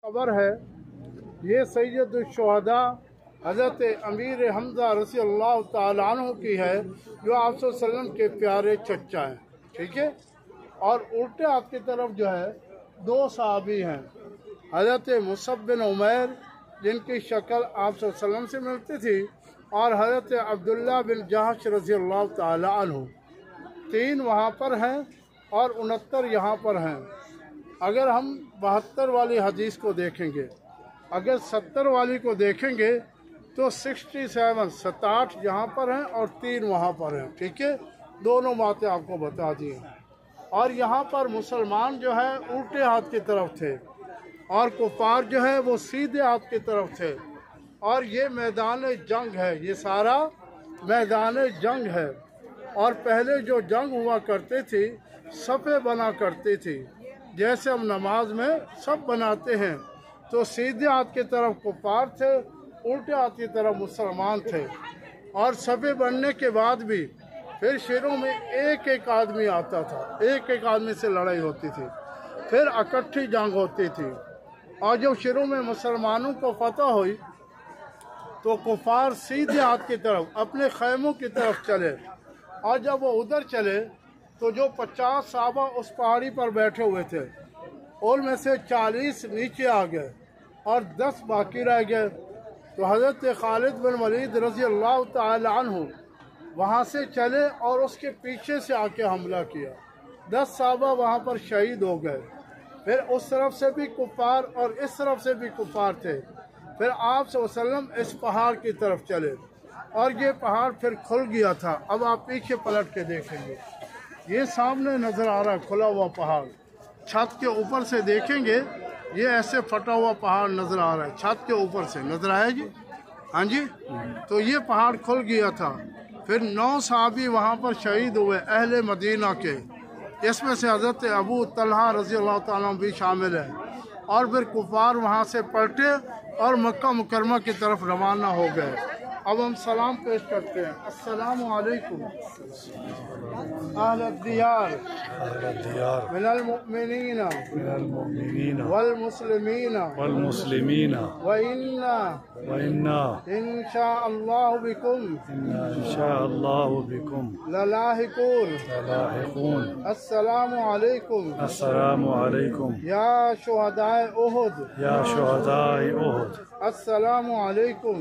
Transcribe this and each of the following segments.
खबर है, ये सैयदुश्शुहदा हज़रत अमीर हमज़ा रज़ी अल्लाह तआला अन्हु की है, जो आप सल्लल्लाहु अलैहि वसल्लम के प्यारे चचा हैं। ठीक है। और उल्टे हाथ की तरफ जो है दो सहाबी हैं, हज़रत मुसअब बिन उमैर जिनकी शक्ल आप सल्लल्लाहु अलैहि वसल्लम से मिलती थी, और हज़रत अब्दुल्ला बिन जहश रज़ी अल्लाह तआला अन्हु। 3 वहाँ पर हैं और 69 यहाँ पर हैं। अगर हम 72 वाली हदीस को देखेंगे, अगर 70 वाली को देखेंगे तो 67 यहाँ पर हैं और 3 वहाँ पर हैं। ठीक है, दोनों बातें आपको बता दी हैं। और यहाँ पर मुसलमान जो है उल्टे हाथ की तरफ थे और कुफार जो है वो सीधे हाथ की तरफ थे। और ये मैदान जंग है, ये सारा मैदान जंग है। और पहले जो जंग हुआ करते थी, सफ़े बना करती थी, जैसे हम नमाज में सब बनाते हैं। तो सीधे हाथ की तरफ कुफार थे, उल्टे हाथ की तरफ मुसलमान थे। और सफ़े बनने के बाद भी फिर शुरू में एक एक आदमी आता था, एक एक आदमी से लड़ाई होती थी, फिर इकट्ठी जंग होती थी। और जब शुरू में मुसलमानों को फतह हुई तो कुफार सीधे हाथ की तरफ अपने खैमों की तरफ चले। और जब वो उधर चले तो जो 50 सहाबा उस पहाड़ी पर बैठे हुए थे, उनमें से 40 नीचे आ गए और 10 बाकी रह गए। तो हज़रत खालिद बिन वलीद रज़ी अल्लाह तआला अन्हु वहाँ से चले और उसके पीछे से आके हमला किया। 10 सहाबा वहाँ पर शहीद हो गए। फिर उस तरफ से भी कुफार और इस तरफ से भी कुफार थे। फिर आप सल्लल्लाहु अलैहि वसल्लम इस पहाड़ की तरफ चले और ये पहाड़ फिर खुल गया था। अब आप पीछे पलट के देखेंगे, ये सामने नज़र आ रहा है खुला हुआ पहाड़। छत के ऊपर से देखेंगे, ये ऐसे फटा हुआ पहाड़ नज़र आ रहा है, छत के ऊपर से नज़र आया जी। हाँ जी। तो ये पहाड़ खुल गया था। फिर 9 सहाबी वहाँ पर शहीद हुए अहले मदीना के, इसमें से हज़रत अबू तलहा रज़ी अल्लाह ताला भी शामिल है। और फिर कुफार वहाँ से पलटे और मक्का मुकरमा की तरफ रवाना हो गए। अब हम सलाम पेश करते हैं। अस्सलामु अलैकुम अहल दियार मिनल मुमिनीना वल मुस्लिमीना व इन्ना इंशाअल्लाहु बिकुम ललाहिकून। अस्सलामु अलैकुम या शुहदाए उहुद। अस्सलामु अलैकुम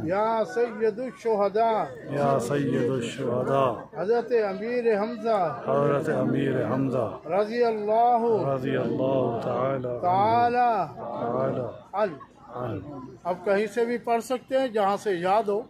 या सैयदुश्शुहदा हज़रत अमीर हमज़ा रज़ी अल्लाह ताला। अब कहीं से भी पढ़ सकते हैं, जहाँ से याद हो।